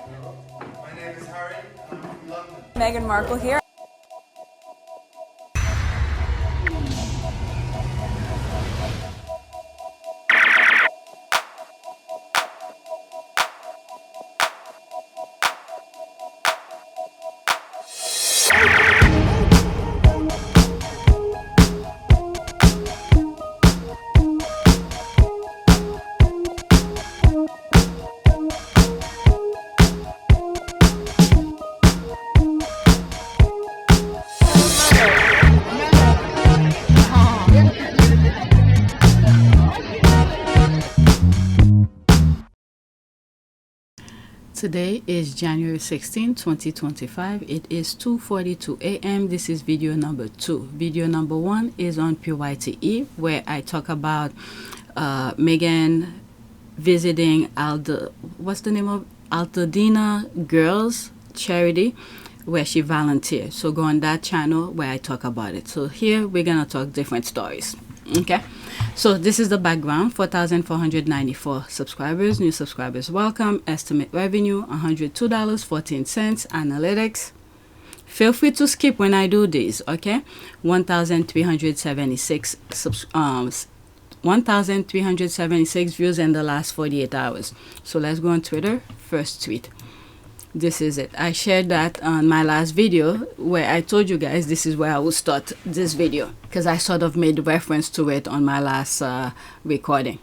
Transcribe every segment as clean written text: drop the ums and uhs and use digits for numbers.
My name is Harry, and I'm from London. Meghan Markle here. Today is January 16, 2025. It is 2:42 a.m. This is video number 2. Video number 1 is on PYTE, where I talk about Meghan visiting what's the name of Altadena Girls Charity, where she volunteers. So go on that channel where I talk about it. So here we're gonna talk different stories. Okay, so this is the background. 4,494 subscribers, new subscribers welcome. Estimate revenue $102.14. Analytics, feel free to skip when I do this. Okay, 1,376 1,376 views in the last 48 hours. So let's go on Twitter. First tweet. This is it. I shared that on my last video where I told you guys this is where I will start this video, because I sort of made reference to it on my last recording.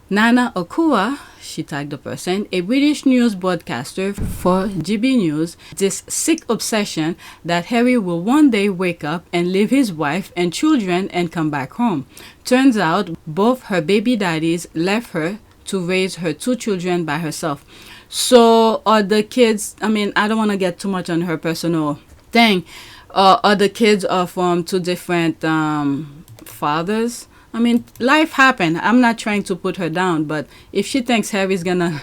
Nana Akua, she tagged the person, a British news broadcaster for GB News, this sick obsession that Harry will one day wake up and leave his wife and children and come back home. Turns out both her baby daddies left her to raise her 2 children by herself. So are the kids, I mean, I don't want to get too much on her personal thing. Are the kids are from 2 different fathers? I mean, life happened. I'm not trying to put her down, but if she thinks Harry's gonna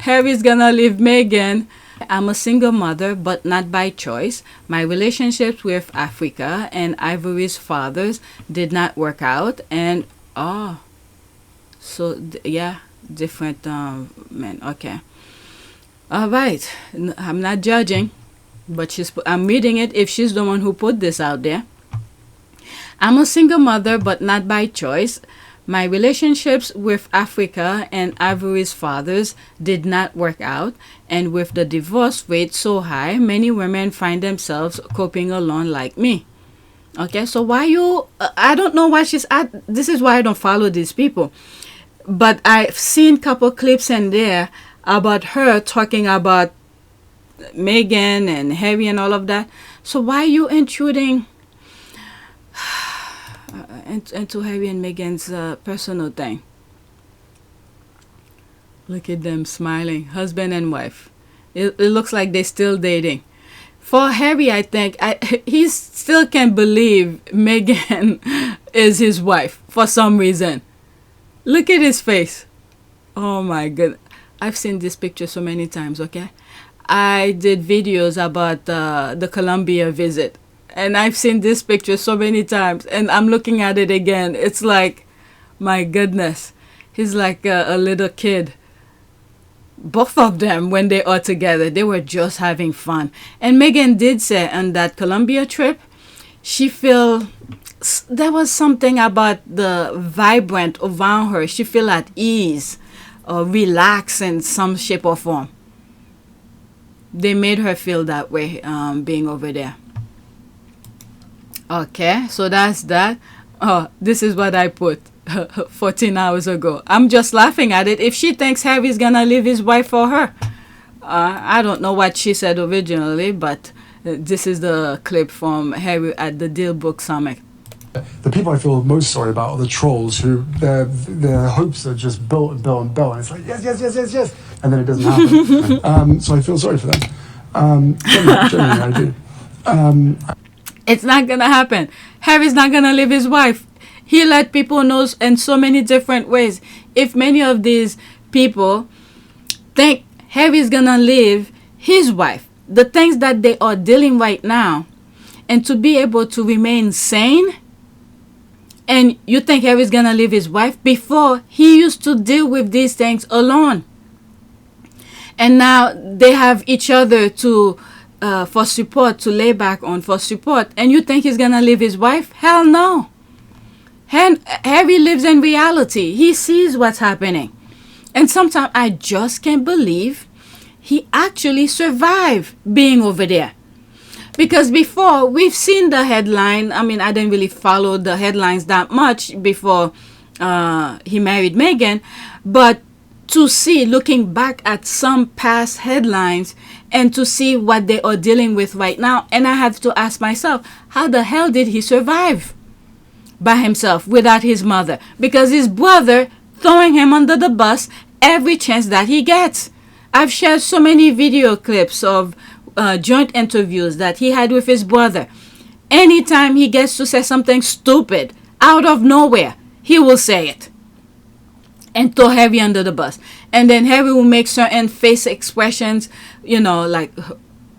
leave Meghan. I'm a single mother, but not by choice. My relationships with Africa and Ivory's fathers did not work out, and yeah, different men. Okay, all right. I'm not judging, but I'm reading it if she's the one who put this out there. I'm a single mother, but not by choice. My relationships with Africa and Ivory's fathers did not work out, and with the divorce rate so high, many women find themselves coping alone like me. Okay, so why you I don't know why she's at. This is why I don't follow these people. But I've seen couple clips in there about her talking about Meghan and Harry and all of that. So why are you intruding into Harry and Meghan's personal thing? Look at them smiling, husband and wife. It looks like they're still dating. For Harry, I think he still can't believe Meghan is his wife for some reason. Look at his face. Oh my god. I've seen this picture so many times, okay? I did videos about the Colombia visit, and I've seen this picture so many times, and I'm looking at it again. It's like, my goodness. He's like a little kid. Both of them, when they are together, they were just having fun. And Meghan did say on that Colombia trip, she feel there was something about the vibrant around her. She feel at ease or relaxed in some shape or form. They made her feel that way being over there. Okay, so that's that. Oh, this is what I put 14 hours ago. I'm just laughing at it. If she thinks Harry's gonna leave his wife for her, I don't know what she said originally, but this is the clip from Harry at the Deal Book Summit. The people I feel most sorry about are the trolls who their hopes are just built and built and built, and it's like yes, and then it doesn't happen. So I feel sorry for them. Generally I do. It's not gonna happen. Harry's not gonna leave his wife. He let people know in so many different ways. If many of these people think Harry's gonna leave his wife, the things that they are dealing right now, and to be able to remain sane, and you think Harry's gonna leave his wife? Before, he used to deal with these things alone. And now they have each other to for support, to lay back on for support. And you think he's gonna leave his wife? Hell no. Harry lives in reality. He sees what's happening. And sometimes I just can't believe he actually survived being over there. Because before, we've seen the headline. I mean, I didn't really follow the headlines that much before he married Meghan. But to see, looking back at some past headlines and to see what they are dealing with right now, and I had to ask myself, how the hell did he survive by himself without his mother? Because his brother throwing him under the bus every chance that he gets. I've shared so many video clips of joint interviews that he had with his brother. Anytime he gets to say something stupid out of nowhere, he will say it and throw Harry under the bus. And then Harry will make certain face expressions, like,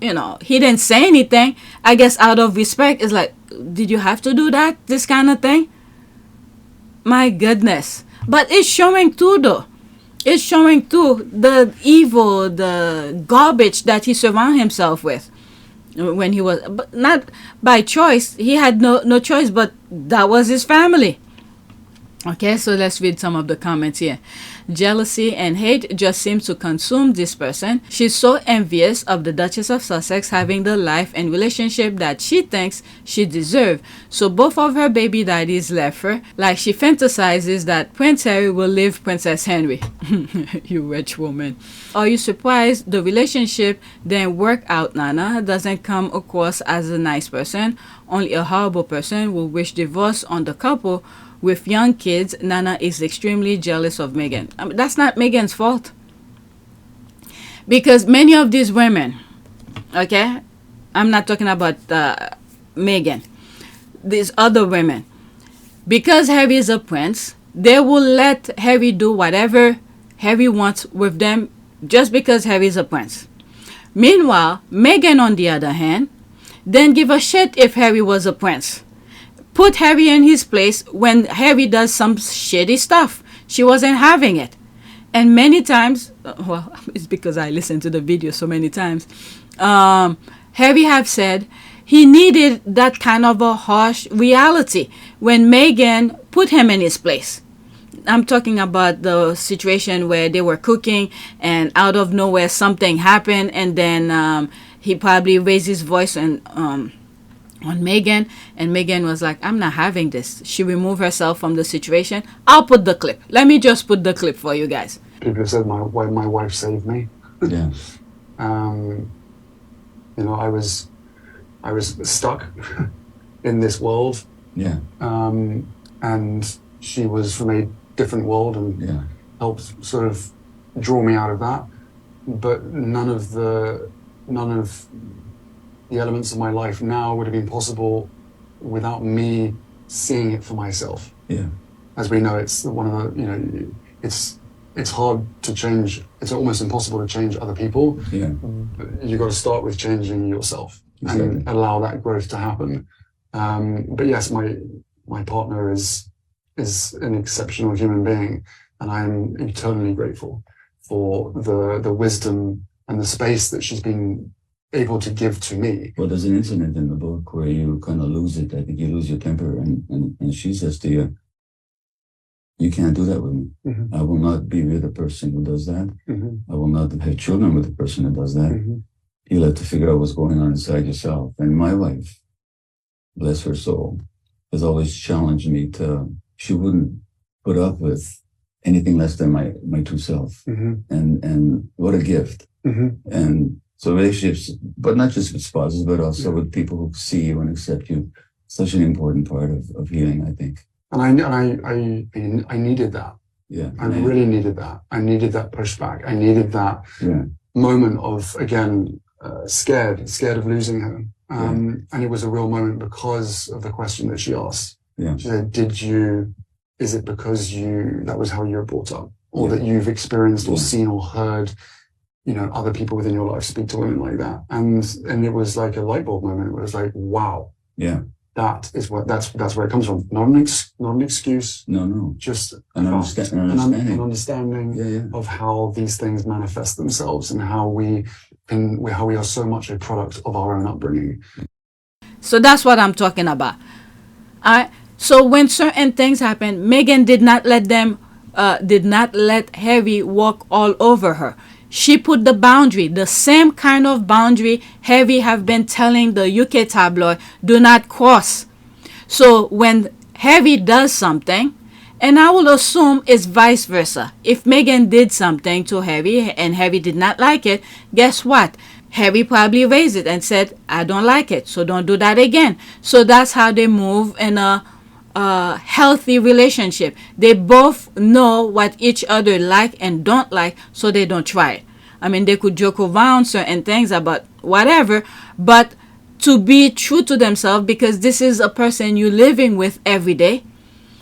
he didn't say anything. I guess out of respect, it's like, did you have to do that? This kind of thing? My goodness. But it's showing too, though. It's showing too the evil, the garbage that he surrounded himself with when he was, but not by choice. He had no choice, but that was his family. Okay, so let's read some of the comments here. Jealousy and hate just seems to consume this person. She's so envious of the Duchess of Sussex having the life and relationship that she thinks she deserves. So both of her baby daddies left her, like she fantasizes that Prince Harry will leave Princess Henry. You rich woman. Are you surprised the relationship didn't work out? Nana doesn't come across as a nice person. Only a horrible person will wish divorce on the couple. With young kids, Nana is extremely jealous of Meghan. I mean, that's not Meghan's fault. Because many of these women, okay, I'm not talking about Meghan, these other women, because Harry is a prince, they will let Harry do whatever Harry wants with them just because Harry is a prince. Meanwhile, Meghan, on the other hand, didn't give a shit if Harry was a prince. Put Harry in his place when Harry does some shitty stuff. She wasn't having it. And many times, well, it's because I listened to the video so many times, Harry have said he needed that kind of a harsh reality when Meghan put him in his place. I'm talking about the situation where they were cooking and out of nowhere something happened, and then he probably raised his voice and on Meghan, and Meghan was like, I'm not having this. She removed herself from the situation. I'll put the clip. Let me just put the clip for you guys. People have said my wife saved me. Yeah. I was stuck in this world. Yeah. And she was from a different world and helped sort of draw me out of that. But none of the elements of my life now would have been possible without me seeing it for myself. Yeah. As we know, it's one of the, it's hard to change. It's almost impossible to change other people. Yeah. You got to start with changing yourself and Exactly. allow that growth to happen. But yes, my partner is an exceptional human being, and I'm eternally grateful for the wisdom and the space that she's been able to give to me. Well, there's an incident in the book where you kind of lose it. I think you lose your temper, and she says to you, you can't do that with me. Mm-hmm. I will not be with a person who does that. Mm-hmm. I will not have children with a person who does that. Mm-hmm. You'll have to figure out what's going on inside yourself. And my wife, bless her soul, has always challenged me she wouldn't put up with anything less than my true self. Mm-hmm. And what a gift. Mm-hmm. And so relationships, but not just with spouses, but also with people who see you and accept you, such an important part of healing, I think. And I needed that. Yeah. I really needed that. I needed that pushback. I needed that moment of, again, scared of losing her. And it was a real moment because of the question that she asked. Yeah. She said, is it because that was how you were brought up, or that you've experienced or seen or heard, other people within your life speak to women like that? And it was like a light bulb moment. It was like, wow. Yeah. that's where it comes from. Not an excuse. No. Just An fact, understanding. an understanding Yeah. of how these things manifest themselves and how we are so much a product of our own upbringing. So that's what I'm talking about. So when certain things happen, Meghan did not let Harry walk all over her. She put the boundary, the same kind of boundary Harry have been telling the UK tabloid, do not cross. So when Harry does something, and I will assume it's vice versa. If Meghan did something to Harry and Harry did not like it, guess what? Harry probably raised it and said, I don't like it, so don't do that again. So that's how they move in a healthy relationship. They both know what each other like and don't like, so they don't try it. I mean, they could joke around certain things about whatever, but to be true to themselves, because this is a person you're living with every day,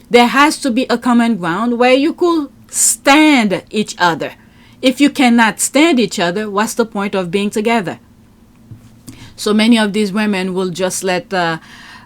there has to be a common ground where you could stand each other. If you cannot stand each other, what's the point of being together? So many of these women will just let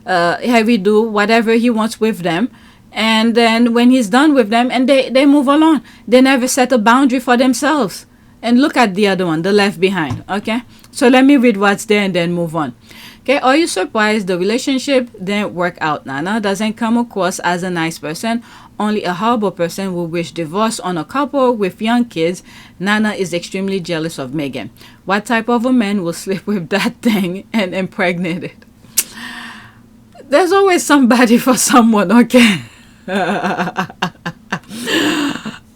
Harry do whatever he wants with them, and then when he's done with them, and they move along. They never set a boundary for themselves. And look at the other one, the left behind. Okay, so let me read what's there and then move on. Okay, are you surprised the relationship didn't work out? Nana doesn't come across as a nice person, only a horrible person will wish divorce on a couple with young kids. Nana is extremely jealous of Meghan. What type of a man will sleep with that thing and impregnate it? There's always somebody for someone, okay?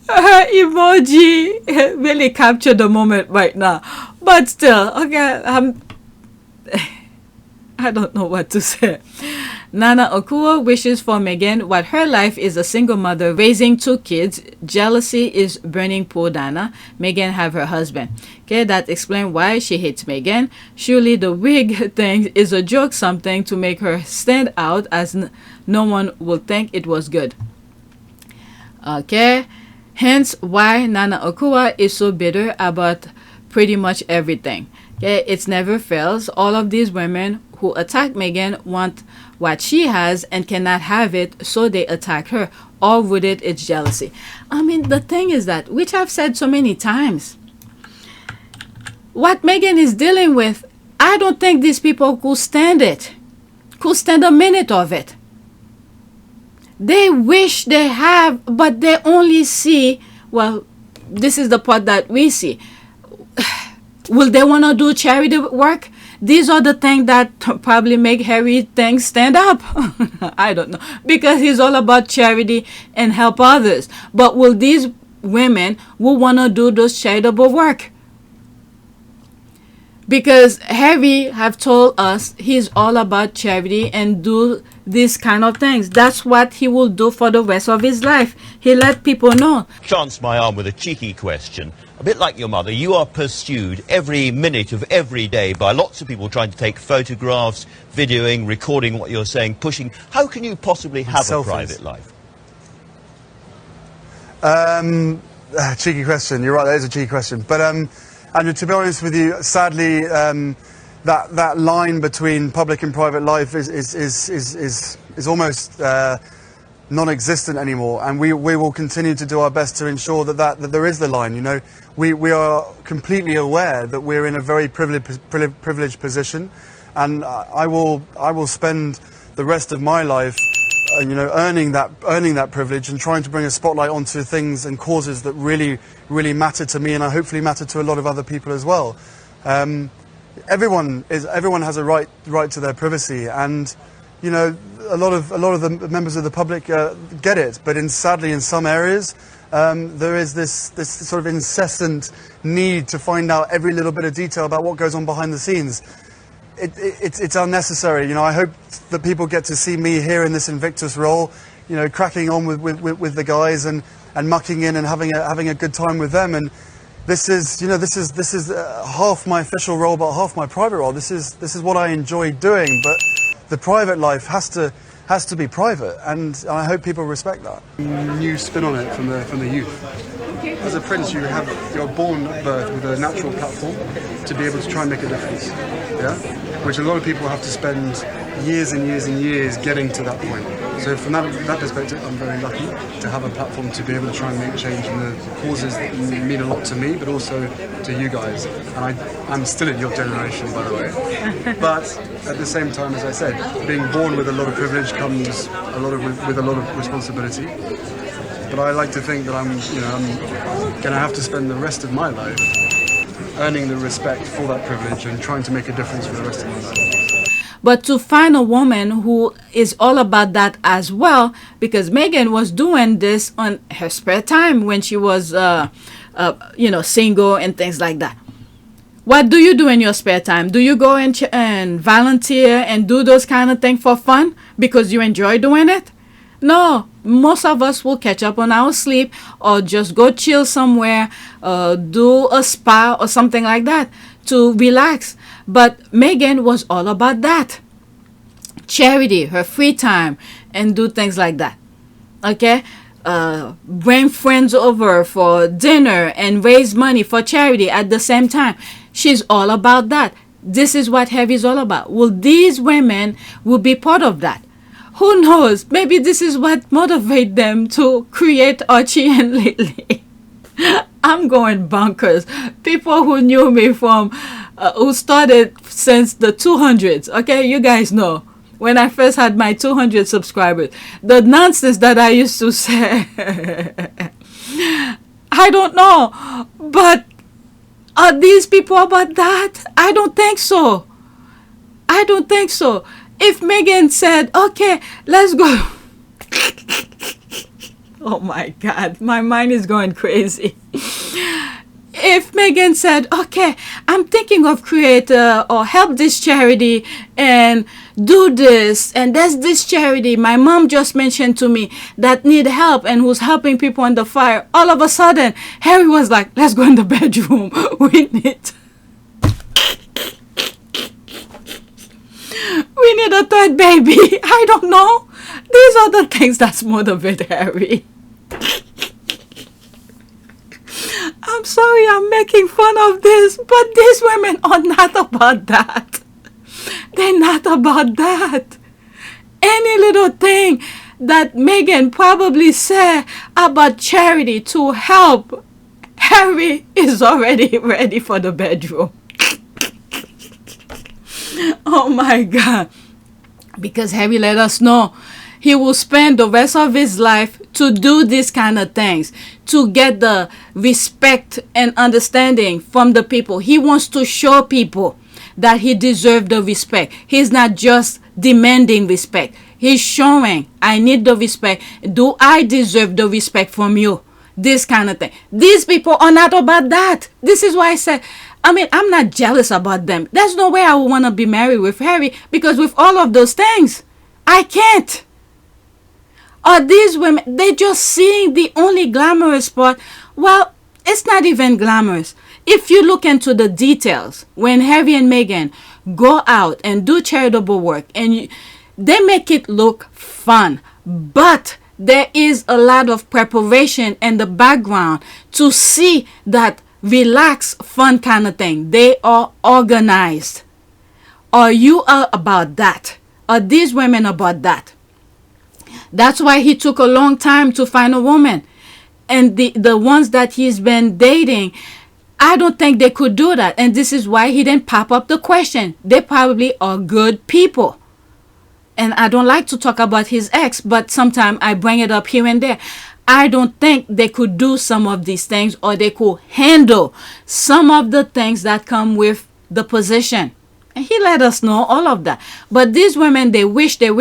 Her emoji really captured the moment right now. But still, okay, I don't know what to say. Nana Akua wishes for Meghan what her life is a single mother raising 2 kids. Jealousy is burning poor Nana. Meghan have her husband. Okay, that explains why she hates Meghan. Surely the wig thing is a joke, something to make her stand out, as no one will think it was good. Okay, hence why Nana Akua is so bitter about pretty much everything. Okay, it never fails. All of these women who attack Meghan want what she has and cannot have it, so they attack her. All rooted it's jealousy. I mean, the thing is that, which I've said so many times, what Meghan is dealing with, I don't think these people could stand it, could stand a minute of it. They wish they have, but they only see, well, this is the part that we see. Will they want to do charity work? These are the things that probably make Harry things stand up. I don't know. Because he's all about charity and help others. But will these women who want to do those charitable work? Because Harry have told us he's all about charity and do these kind of things. That's what he will do for the rest of his life. He let people know. Chance my arm with a cheeky question. A bit like your mother, you are pursued every minute of every day by lots of people trying to take photographs, videoing, recording what you're saying, pushing. How can you possibly have Selfies. a private life? Cheeky question. You're right, that is a cheeky question. But Andrew, to be honest with you, sadly, that line between public and private life is almost non-existent anymed, and we will continue to do our best to ensure that there is the line. You know, we are completely aware that we're in a very privileged position, and I will spend the rest of my life, earning that privilege and trying to bring a spotlight onto things and causes that really matter to me, and I hopefully matter to a lot of other people as well. Everyone has a right to their privacy, and a lot of the members of the public get it, but sadly in some areas there is this sort of incessant need to find out every little bit of detail about what goes on behind the scenes. It's unnecessary. I hope that people get to see me here in this Invictus role, cracking on with the guys and mucking in and having a good time with them. And this is half my official role, but half my private role. This is what I enjoy doing. But the private life has to has to be private, and I hope people respect that. New spin on it from the youth. As a prince, you're born at birth with a natural platform to be able to try and make a difference. Yeah, which a lot of people have to spend years and years and years getting to that point. So from that perspective, I'm very lucky to have a platform to be able to try and make change in the causes that mean a lot to me, but also to you guys. And I'm still in your generation, by the way. But at the same time, as I said, being born with a lot of privilege comes with a lot of responsibility. But I like to think that I'm going to have to spend the rest of my life earning the respect for that privilege and trying to make a difference for the rest of my life. But to find a woman who is all about that as well, because Meghan was doing this on her spare time when she was, single and things like that. What do you do in your spare time? Do you go and volunteer and do those kind of things for fun because you enjoy doing it? No, most of us will catch up on our sleep or just go chill somewhere, do a spa or something like that to relax. But Meghan was all about that. Charity, her free time, and do things like that. Okay? Bring friends over for dinner and raise money for charity at the same time. She's all about that. This is what Harry is all about. Will these women will be part of that? Who knows? Maybe this is what motivates them to create Archie and Lily. I'm going bonkers. People who knew me from, who started since the 200s, okay? You guys know. When I first had my 200 subscribers, the nonsense that I used to say, I don't know. But are these people about that? I don't think so. I don't think so. If Meghan said, okay, let's go. Oh my God, my mind is going crazy. If Meghan said, okay, I'm thinking of create or help this charity and do this, and there's this charity my mom just mentioned to me that need help and who's helping people on the fire, all of a sudden, Harry was like, let's go in the bedroom. We need a third baby. I don't know. These are the things that motivate Harry. I'm sorry I'm making fun of this, but these women are not about that. They're not about that. Any little thing that Meghan probably said about charity to help, Harry is already ready for the bedroom. Oh my God. Because Harry let us know he will spend the rest of his life to do these kind of things, to get the respect and understanding from the people. He wants to show people that he deserves the respect. He's not just demanding respect. He's showing, I need the respect. Do I deserve the respect from you? This kind of thing. These people are not about that. This is why I said, I'm not jealous about them. There's no way I would want to be married with Harry, because with all of those things, I can't. Are these women, they're just seeing the only glamorous part? Well, it's not even glamorous. If you look into the details, when Harry and Meghan go out and do charitable work, and they make it look fun, but there is a lot of preparation in the background to see that relaxed, fun kind of thing. They are organized. Are you about that? Are these women about that? That's why he took a long time to find a woman. And the ones that he's been dating, I don't think they could do that. And this is why he didn't pop up the question. They probably are good people. And I don't like to talk about his ex, but sometimes I bring it up here and there. I don't think they could do some of these things, or they could handle some of the things that come with the position. And he let us know all of that. But these women, they wish. But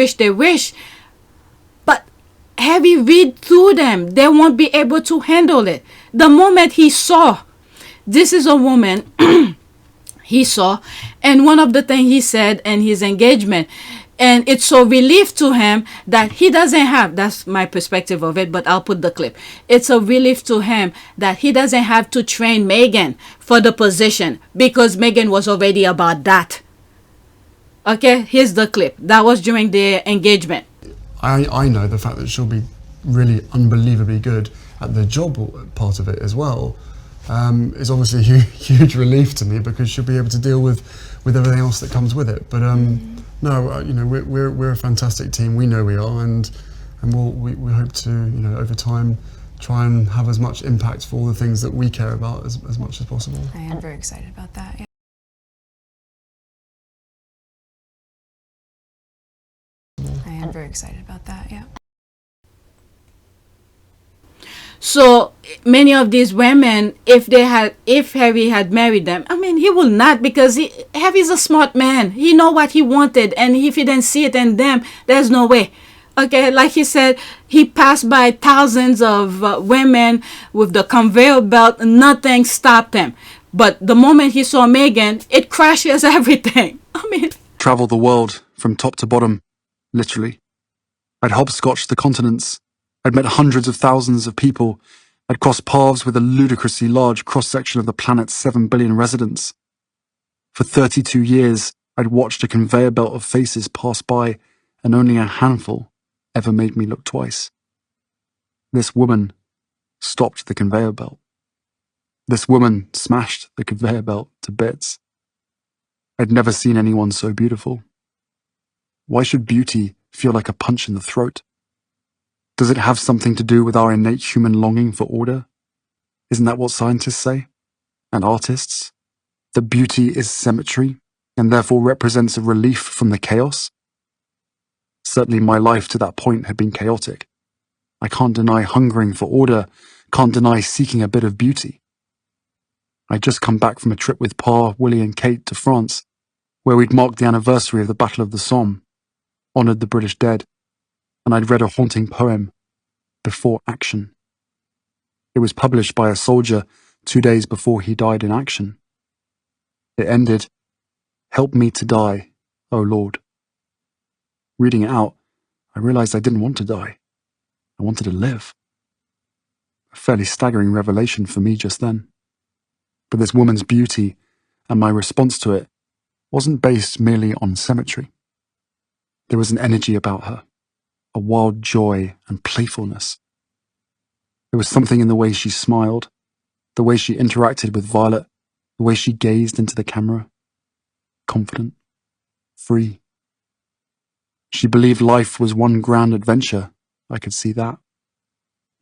Harry read through them. They won't be able to handle it. The moment he saw, this is a woman he saw. And one of the things he said in his engagement, and it's so relief to him that he doesn't have, that's my perspective of it, but I'll put the clip. It's a relief to him that he doesn't have to train Meghan for the position, because Meghan was already about that. Okay, here's the clip. That was during the engagement. I know the fact that she'll be really unbelievably good at the job part of it as well is obviously a huge relief to me, because she'll be able to deal with everything else that comes with it. But no, you know, we're a fantastic team. We know we are, and we hope to, you know, over time, try and have as much impact for all the things that we care about as much as possible. I am very excited about that. Yeah. I am very excited about that. Yeah. So many of these women, if Harry had married them, I mean, he will not, because Harry's a smart man. He know what he wanted, and if he didn't see it in them, there's no way. Okay, like he said, he passed by thousands of women with the conveyor belt. Nothing stopped him. But the moment he saw Meghan, it crashes everything. I mean, Traveled the world from top to bottom, literally. I'd hopscotched the continents. I'd met hundreds of thousands of people. I'd crossed paths with a ludicrously large cross-section of the planet's 7 billion residents. For 32 years, I'd watched a conveyor belt of faces pass by, and only a handful ever made me look twice. This woman stopped the conveyor belt. This woman smashed the conveyor belt to bits. I'd never seen anyone so beautiful. Why should beauty feel like a punch in the throat? Does it have something to do with our innate human longing for order? Isn't that what scientists say? And artists? That beauty is symmetry, and therefore represents a relief from the chaos? Certainly my life to that point had been chaotic. I can't deny hungering for order, can't deny seeking a bit of beauty. I'd just come back from a trip with Pa, Willie and Kate to France, where we'd marked the anniversary of the Battle of the Somme, honoured the British dead, and I'd read a haunting poem, Before Action. It was published by a soldier 2 days before he died in action. It ended, "Help me to die, O Lord." Reading it out, I realised I didn't want to die. I wanted to live. A fairly staggering revelation for me just then. But this woman's beauty and my response to it wasn't based merely on symmetry. There was an energy about her, a wild joy and playfulness. There was something in the way she smiled, the way she interacted with Violet, the way she gazed into the camera. Confident, free. She believed life was one grand adventure. I could see that.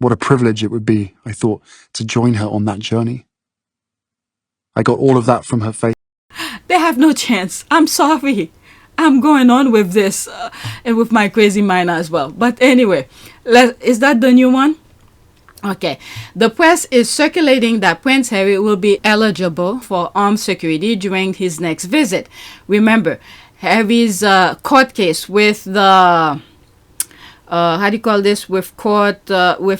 What a privilege it would be, I thought, to join her on that journey. I got all of that from her face. they have no chance. I'm sorry. I'm going on with this and with my crazy mind as well. But anyway, is that the new one? Okay. The press is circulating that Prince Harry will be eligible for armed security during his next visit. Remember, Harry's court case with the how do you call this, with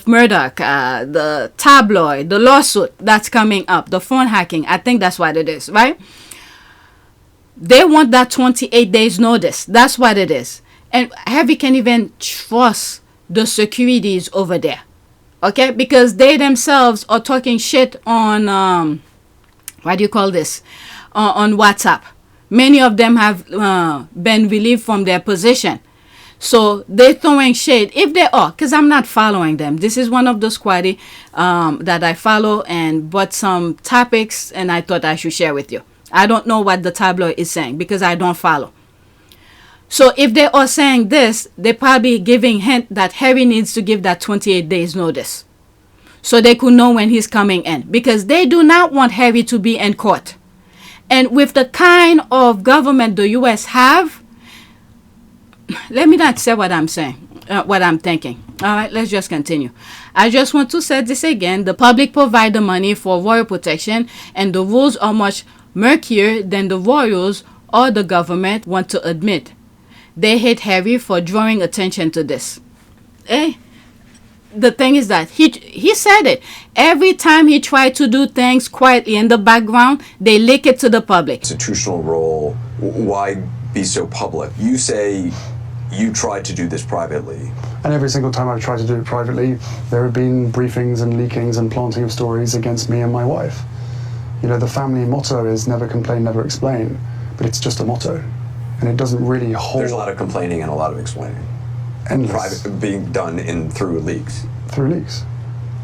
Murdoch, the tabloid, the lawsuit that's coming up, the phone hacking. I think that's what it is, right? They want that 28 days notice. That's what it is. And Harry can't even trust the securities over there. Okay? Because they themselves are talking shit on, what do you call this? On WhatsApp. Many of them have been relieved from their position. So they're throwing shade. If they are, because I'm not following them. This is one of those squaddy that I follow and bought some topics and I thought I should share with you. I don't know what the tabloid is saying because I don't follow. So if they are saying this, they're probably giving hint that Harry needs to give that 28 days notice. So they could know when he's coming in. Because they do not want Harry to be in court. And with the kind of government the U.S. have, let me not say what I'm saying, what I'm thinking. All right, let's just continue. I just want to say this again. The public provide the money for royal protection, and the rules are much murkier than the royals or the government want to admit. They hate Harry for drawing attention to this. The thing is that he said it. Every time he tried to do things quietly in the background, they leak it to the public. Institutional role, why be so public? You say you tried to do this privately. And every single time I've tried to do it privately, there have been briefings and leakings and planting of stories against me and my wife. You know, the family motto is never complain, never explain, but it's just a motto. And it doesn't really hold. There's a lot of complaining and a lot of explaining. Endless. being done through leaks. Through leaks.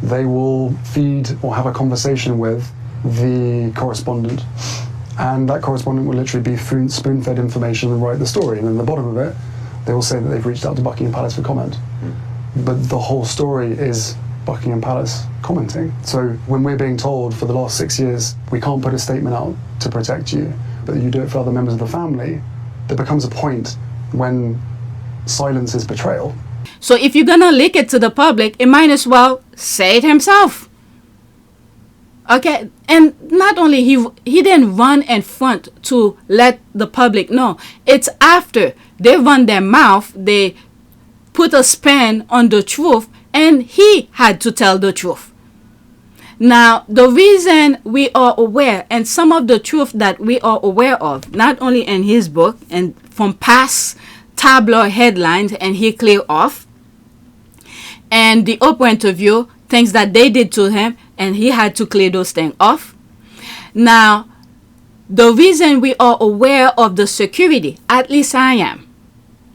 They will feed or have a conversation with the correspondent, and that correspondent will literally be spoon-fed information and write the story, and in the bottom of it they will say that they've reached out to Buckingham Palace for comment. But the whole story is Buckingham Palace commenting. So when we're being told for the last 6 years we can't put a statement out to protect you, but you do it for other members of the family, there becomes a point when silence is betrayal. So if you're gonna leak it to the public, it might as well say it himself. Okay, and not only he didn't run in front to let the public know. It's after they run their mouth, they put a spin on the truth, and he had to tell the truth. Now, the reason we are aware, and some of the truth that we are aware of, not only in his book and from past tabloid headlines, and he cleared off, and the Oprah interview, things that they did to him, and he had to clear those things off. Now, the reason we are aware of the security, at least I am,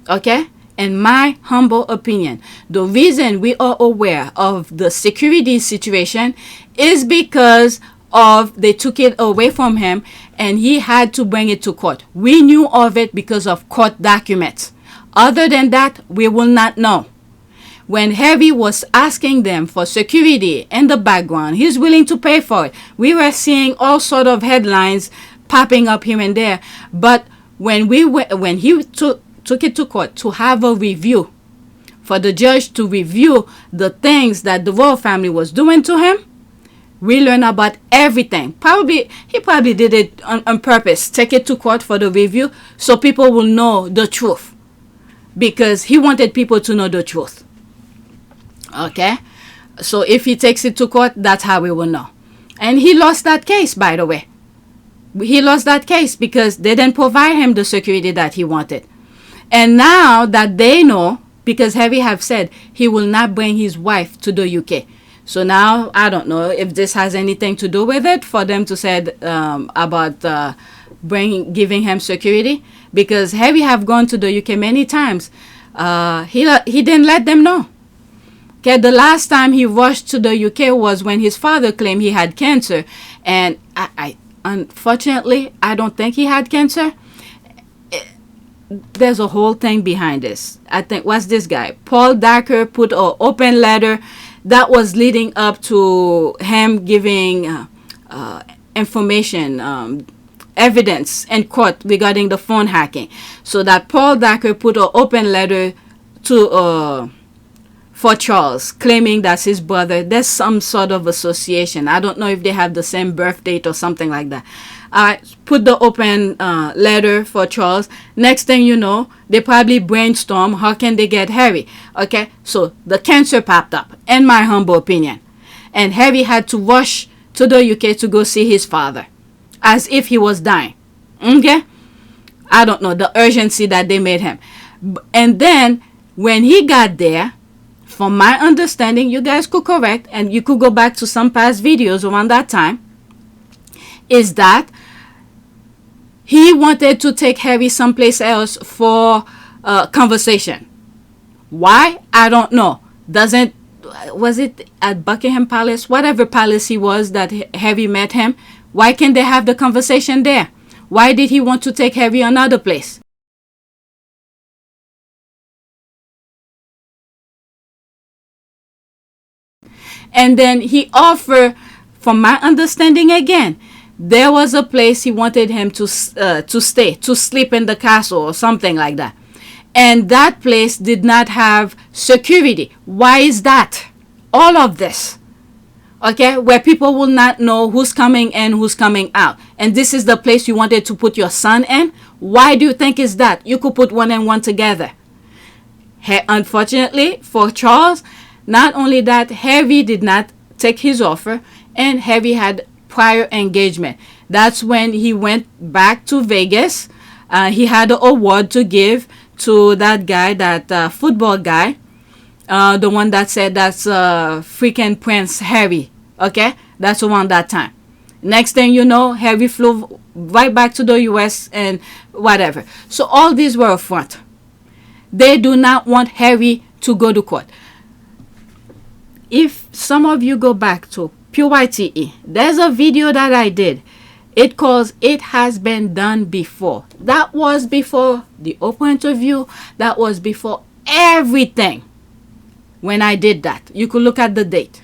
okay, in my humble opinion, the reason we are aware of the security situation is because of they took it away from him and he had to bring it to court. We knew of it because of court documents. Other than that, we will not know. When Harry was asking them for security in the background, he's willing to pay for it. We were seeing all sort of headlines popping up here and there. But when he took it to court to have a review, for the judge to review the things that the royal family was doing to him, we learn about everything. He probably did it on purpose. Take it to court for the review so people will know the truth, because he wanted people to know the truth. Okay, so if he takes it to court, that's how we will know. And he lost that case, by the way. He lost that case because they didn't provide him the security that he wanted. And now that they know, because Harry have said he will not bring his wife to the UK. So now I don't know if this has anything to do with it for them to say about giving him security, because Harry have gone to the UK many times. He didn't let them know. Okay, the last time he rushed to the UK was when his father claimed he had cancer, and I unfortunately I don't think he had cancer. There's a whole thing behind this. I think, what's this guy? Paul Dacker put an open letter that was leading up to him giving information, evidence in court regarding the phone hacking. So that Paul Dacker put an open letter to for Charles, claiming that's his brother. There's some sort of association. I don't know if they have the same birth date or something like that. I put the open letter for Charles. Next thing you know, they probably brainstorm how can they get Harry. Okay, so the cancer popped up, in my humble opinion, and Harry had to rush to the UK to go see his father, as if he was dying. Okay, I don't know the urgency that they made him. And then when he got there, from my understanding, you guys could correct, and you could go back to some past videos around that time, is that he wanted to take Harry someplace else for conversation. Why? I don't know. Was it at Buckingham Palace? Whatever palace he was that Harry met him. Why can't they have the conversation there? Why did he want to take Harry another place? And then he offered, from my understanding again, there was a place he wanted him to stay, to sleep in the castle or something like that. And that place did not have security. Why is that? All of this. Okay, where people will not know who's coming in, who's coming out. And this is the place you wanted to put your son in? Why do you think is that? You could put one and one together. Unfortunately for Charles, not only that, Harry did not take his offer, and Harry had prior engagement. That's when he went back to Vegas. He had an award to give to that guy, that football guy, the one that said that's freaking Prince Harry. Okay, that's around that time. Next thing you know, Harry flew right back to the US and whatever. So all these were a front. They do not want Harry to go to court. If some of you go back to PYTE, there's a video that I did. It calls It Has Been Done Before. That was before the Oprah interview. That was before everything. When I did that, you could look at the date.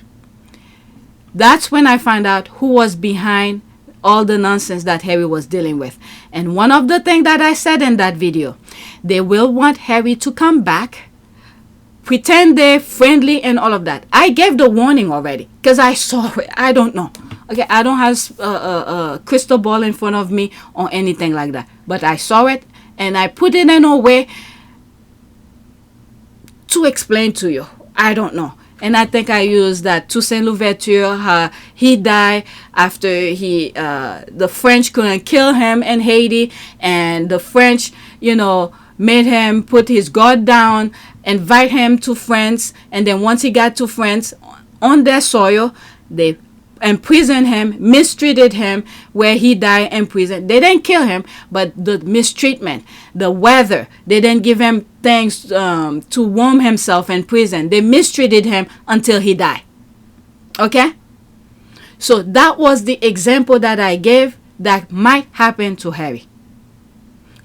That's when I found out who was behind all the nonsense that Harry was dealing with. And one of the things that I said in that video, they will want Harry to come back, pretend they're friendly and all of that. I gave the warning already because I saw it. I don't know. Okay, I don't have a crystal ball in front of me or anything like that. But I saw it and I put it in a way to explain to you. I don't know. And I think I used that Toussaint Louverture, he died after the French couldn't kill him in Haiti, and the French, made him put his guard down, invite him to France, and then once he got to France, on their soil, they imprisoned him, mistreated him, where he died in prison. They didn't kill him, but the mistreatment, the weather, they didn't give him things to warm himself in prison. They mistreated him until he died. Okay? So that was the example that I gave that might happen to Harry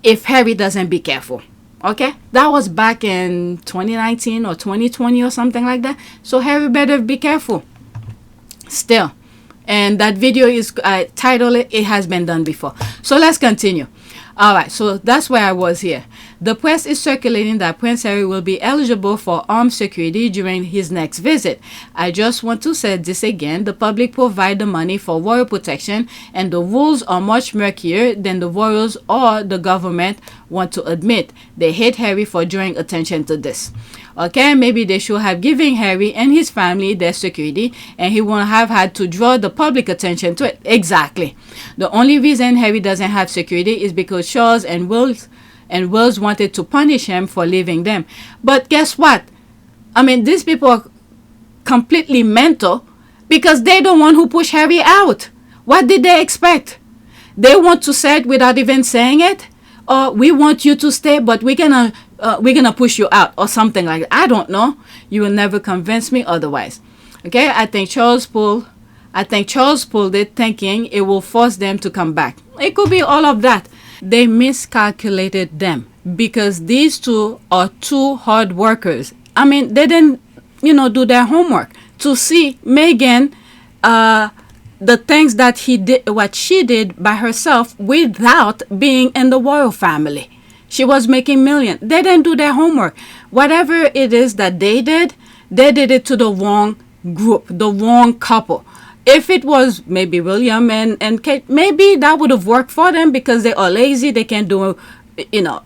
if Harry doesn't be careful. Okay? That was back in 2019 or 2020 or something like that. So Harry better be careful. Still. And that video is titled It Has Been Done Before. So let's continue. All right, so that's where I was here. The press is circulating that Prince Harry will be eligible for armed security during his next visit. I just want to say this again. The public provide the money for royal protection, and the rules are much murkier than the royals or the government want to admit. They hate Harry for drawing attention to this. Okay, maybe they should have given Harry and his family their security, and he won't have had to draw the public attention to it. Exactly. The only reason Harry doesn't have security is because Charles and Wills wanted to punish him for leaving them. But guess what? I mean, these people are completely mental because they're the one who pushed Harry out. What did they expect? They want to say it without even saying it? Or we want you to stay, but we're gonna push you out or something like that. I don't know. You will never convince me otherwise. Okay, I think Charles pulled it thinking it will force them to come back. It could be all of that. They miscalculated them because these two are two hard workers. I mean, they didn't, do their homework to see Meghan, the things that what she did by herself without being in the royal family. She was making millions. They didn't do their homework. Whatever it is that they did it to the wrong group, the wrong couple. If it was maybe William and Kate, maybe that would have worked for them because they are lazy. They can't do,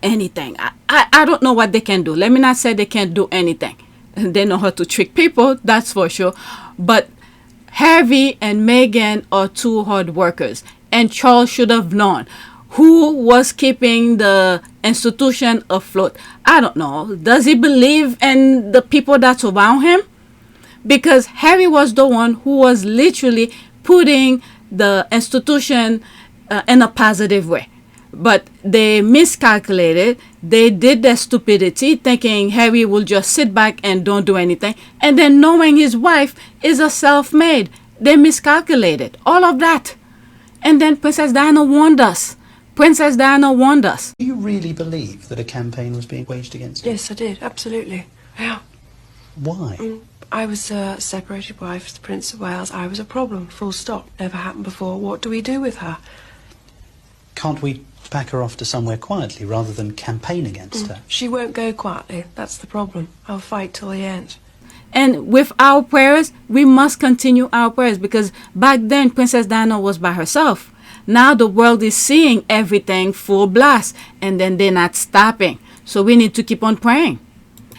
anything. I don't know what they can do. Let me not say they can't do anything. They know how to trick people, that's for sure. But Harry and Meghan are two hard workers. And Charles should have known who was keeping the institution afloat. I don't know. Does he believe in the people that's around him? Because Harry was the one who was literally putting the institution in a positive way. But they miscalculated. They did their stupidity thinking Harry will just sit back and don't do anything. And then knowing his wife is a self-made. They miscalculated. All of that. And then Princess Diana warned us. Princess Diana warned us. Do you really believe that a campaign was being waged against you? Yes, I did. Absolutely. Yeah. Why? I was a separated wife to the Prince of Wales. I was a problem, full stop. Never happened before. What do we do with her? Can't we pack her off to somewhere quietly rather than campaign against her? She won't go quietly. That's the problem. I'll fight till the end. And with our prayers, we must continue our prayers because back then Princess Diana was by herself. Now the world is seeing everything full blast and then they're not stopping. So we need to keep on praying.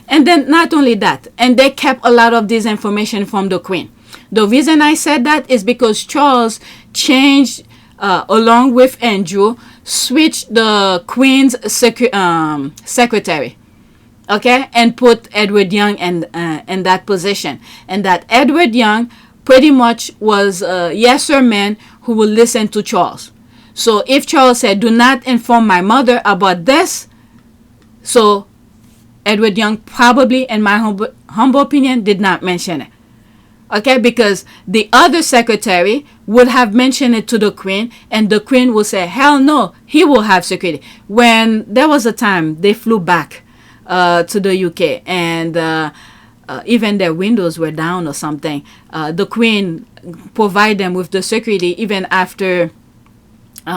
And then not only that, and they kept a lot of this information from the Queen. The reason I said that is because Charles changed, along with Andrew, switched the Queen's secretary, okay, and put Edward Young in that position. And that Edward Young pretty much was a yes sir man who will listen to Charles. So if Charles said, do not inform my mother about this, so Edward Young probably, in my humble opinion, did not mention it. Okay, because the other secretary would have mentioned it to the Queen, and the Queen will say, hell no, he will have security. When there was a time they flew back to the UK, and even their windows were down or something, the Queen provided them with the security even after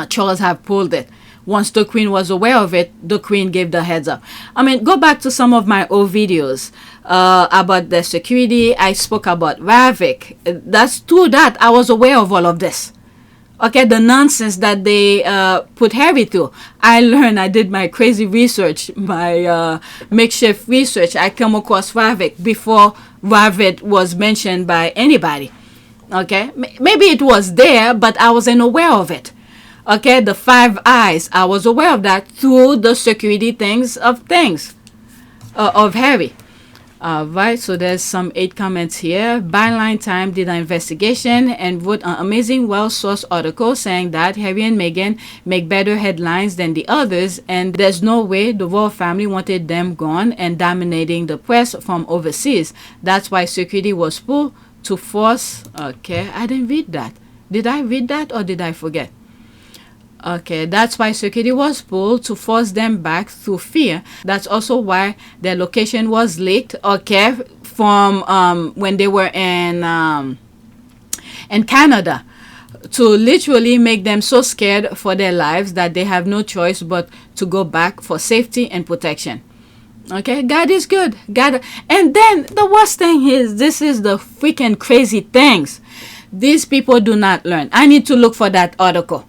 Charles had pulled it. Once the Queen was aware of it, the Queen gave the heads up. I mean, go back to some of my old videos about the security. I spoke about Ravik. That's true that I was aware of all of this. Okay, the nonsense that they put Harry through. I learned, I did my crazy research, my makeshift research. I come across Ravik before Ravik was mentioned by anybody. Okay, maybe it was there, but I wasn't aware of it. Okay, the 5 eyes, I was aware of that through the security of Harry. Right, so there's some 8 comments here. Byline Time did an investigation and wrote an amazing, well-sourced article saying that Harry and Meghan make better headlines than the others, and there's no way the royal family wanted them gone and dominating the press from overseas. That's why security was pulled to force. Okay, I didn't read that. Did I read that or did I forget? Okay, that's why security was pulled to force them back through fear. That's also why their location was leaked, okay, from when they were in Canada, to literally make them so scared for their lives that they have no choice but to go back for safety and protection. Okay, God is good. God, and then the worst thing is, this is the freaking crazy things. These people do not learn. I need to look for that article.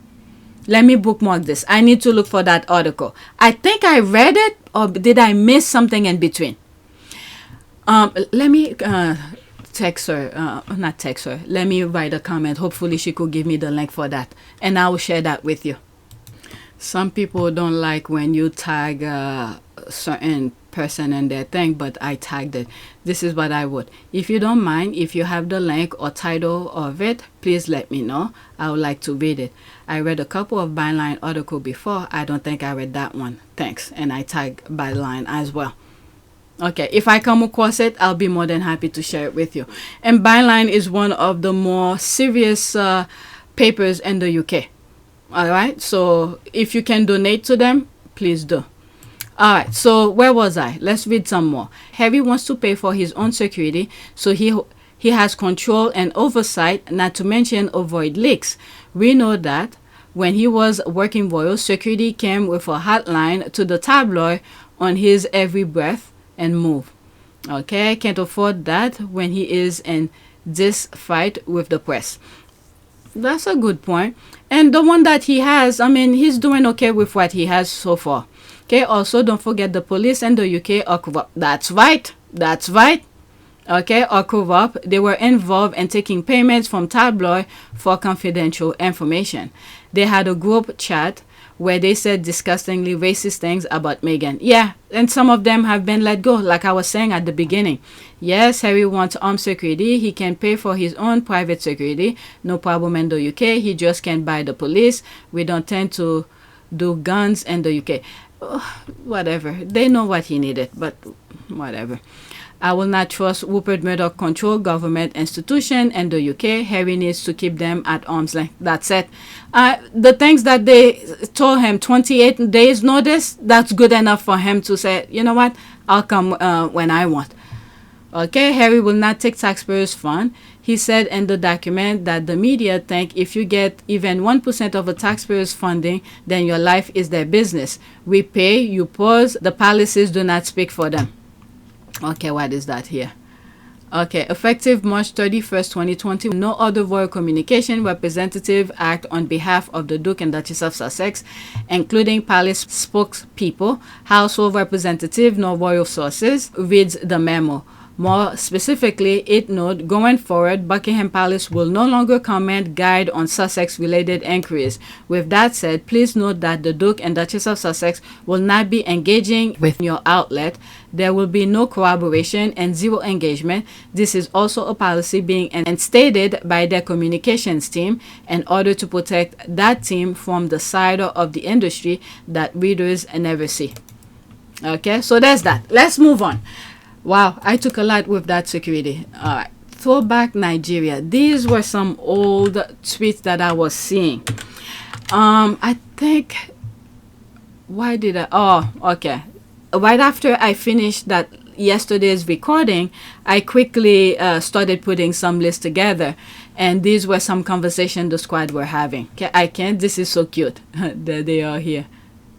Let me bookmark this. I need to look for that article. I think I read it, or did I miss something in between? Let me text her. Not text her. Let me write a comment. Hopefully she could give me the link for that, and I will share that with you. Some people don't like when you tag a certain person and their thing, but I tagged it. This is what I would. If you don't mind, if you have the link or title of it, please let me know. I would like to read it. I read a couple of Byline articles before. I don't think I read that one. Thanks. And I tag Byline as well. Okay, if I come across it, I'll be more than happy to share it with you. And Byline is one of the more serious papers in the UK. All right, so if you can donate to them, please do. All right, so where was I? Let's read some more. Harry wants to pay for his own security, so he has control and oversight, not to mention avoid leaks. We know that when he was working royal, security came with a hotline to the tabloid on his every breath and move. Okay, can't afford that when he is in this fight with the press. That's a good point. And the one that he has, I mean, he's doing okay with what he has so far. Okay, also don't forget the police and the UK are corrupt. That's right. That's right. Okay, are corrupt. They were involved in taking payments from tabloid for confidential information. They had a group chat where they said disgustingly racist things about Meghan. Yeah, and some of them have been let go, like I was saying at the beginning. Yes, Harry wants armed security. He can pay for his own private security. No problem in the UK. He just can't buy the police. We don't tend to do guns in the UK. Whatever. They know what he needed, but whatever. I will not trust Rupert Murdoch control government institution in the UK. Harry needs to keep them at arm's length. That's it. The things that they told him, 28 days notice, that's good enough for him to say, you know what, I'll come when I want. Okay, Harry will not take taxpayers' fund. He said in the document that the media think if you get even 1% of a taxpayer's funding, then your life is their business. We pay, you pause, the policies do not speak for them. Okay, what is that here? Okay, effective March 31st, 2020, no other royal communication representative act on behalf of the Duke and Duchess of Sussex, including palace spokespeople, household representative, nor royal sources, reads the memo. More specifically, it notes, going forward, Buckingham Palace will no longer comment, guide on Sussex-related inquiries. With that said, please note that the Duke and Duchess of Sussex will not be engaging with your outlet. There will be no corroboration and zero engagement. This is also a policy being instated by their communications team in order to protect that team from the side of the industry that readers never see. Okay, so there's that. Let's move on. Wow, I took a lot with that security. All right. Throwback Nigeria. These were some old tweets that I was seeing. I think, why did I? Oh, okay. Right after I finished that yesterday's recording, I quickly started putting some lists together. And these were some conversation the squad were having. Okay, I can't. This is so cute. There they are here,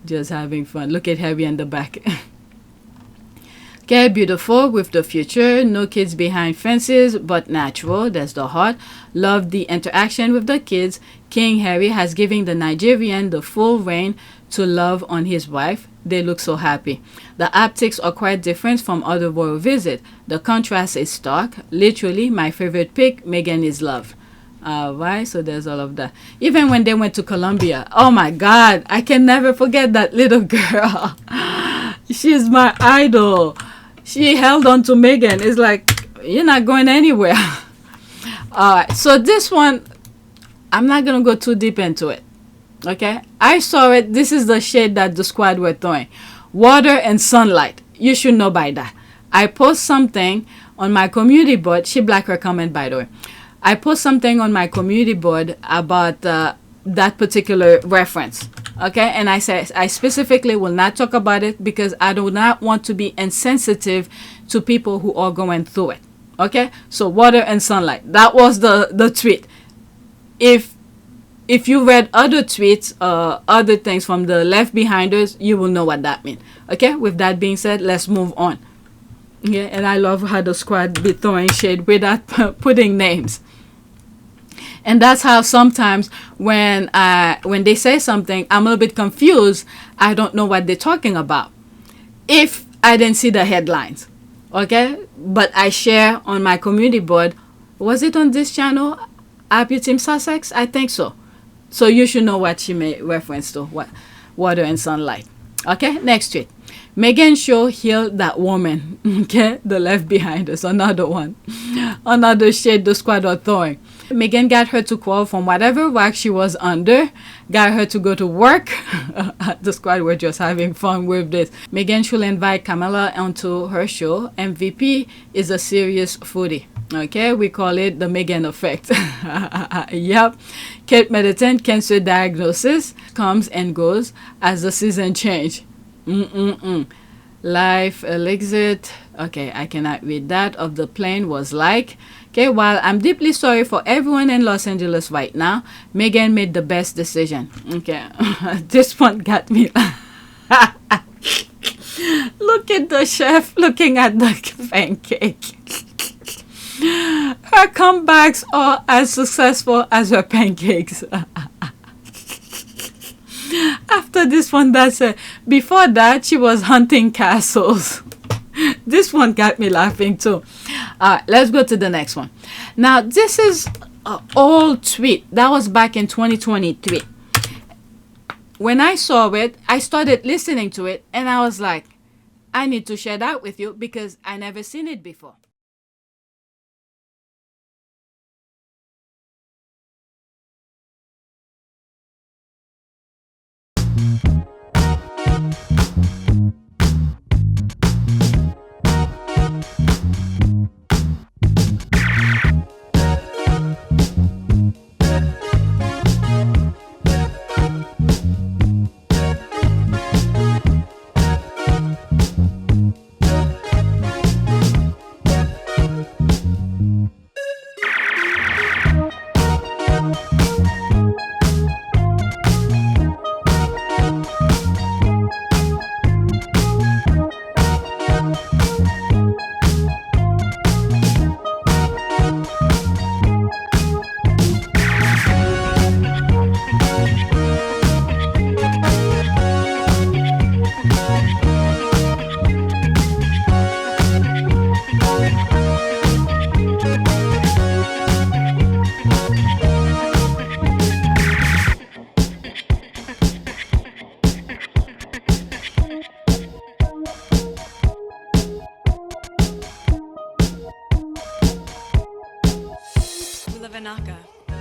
just having fun. Look at Harry in the back. Okay, beautiful with the future. No kids behind fences, but natural. That's the heart. Love the interaction with the kids. King Harry has given the Nigerian the full reign to love on his wife. They look so happy. The optics are quite different from other royal visits. The contrast is stark. Literally, my favorite pick, Meghan is love. Right, so there's all of that. Even when they went to Colombia, oh my God, I can never forget that little girl. She's my idol. She held on to Meghan. It's like, you're not going anywhere. So this one, I'm not going to go too deep into it. Okay, I saw it. This is the shade that the squad were throwing. Water and sunlight. You should know by that. I post something on my community board. She black her comment, by the way. I post something on my community board about that particular reference. Okay, and I say I specifically will not talk about it because I do not want to be insensitive to people who are going through it. Okay, so water and sunlight. That was the tweet. If you read other tweets, other things from the left behinders, you will know what that means. Okay, with that being said, let's move on. Yeah, and I love how the squad be throwing shade without putting names. And that's how sometimes when they say something, I'm a little bit confused. I don't know what they're talking about if I didn't see the headlines. Okay, but I share on my community board. Was it on this channel, APTS Sussex? I think so. So you should know what she made reference to, what water and sunlight. Okay, next tweet. Meghan show healed that woman. Okay, the left behind us. Another one. Another shade the squad are throwing. Meghan got her to crawl from whatever rock she was under. Got her to go to work. The squad were just having fun with this. Meghan should invite Camilla onto her show. MVP is a serious foodie. Okay, we call it the Meghan effect. Yep. Kate Middleton cancer diagnosis comes and goes as the season change. Life exit. Okay, I cannot read that. Of the plane was like. Okay, while I'm deeply sorry for everyone in Los Angeles right now, Meghan made the best decision. Okay, this one got me. Look at the chef looking at the pancake. Her comebacks are as successful as her pancakes. After this one, that's it. Before that, she was hunting castles. This one got me laughing too. Let's go to the next one. Now, this is an old tweet. That was back in 2023. When I saw it, I started listening to it, and I was like, I need to share that with you because I never seen it before.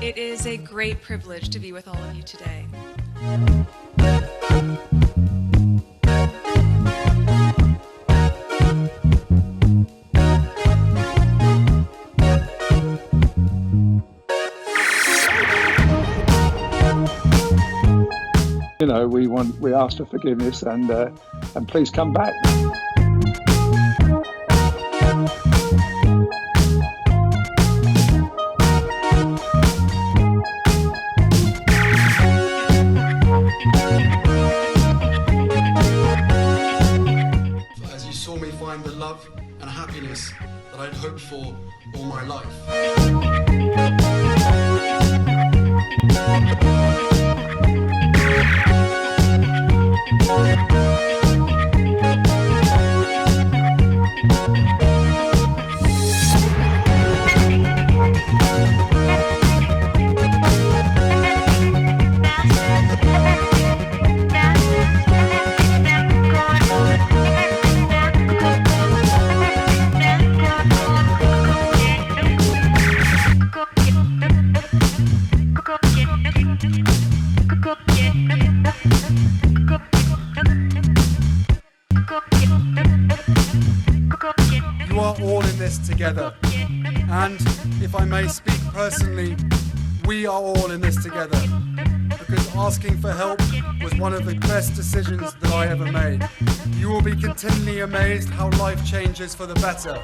It is a great privilege to be with all of you today. you know, we ask for forgiveness and please come back. As you saw me find the love and happiness that I'd hoped for all my life. You are all in this together, and if I may speak personally, we are all in this together, because asking for help was one of the best decisions that I ever made. You will be continually amazed how life changes for the better.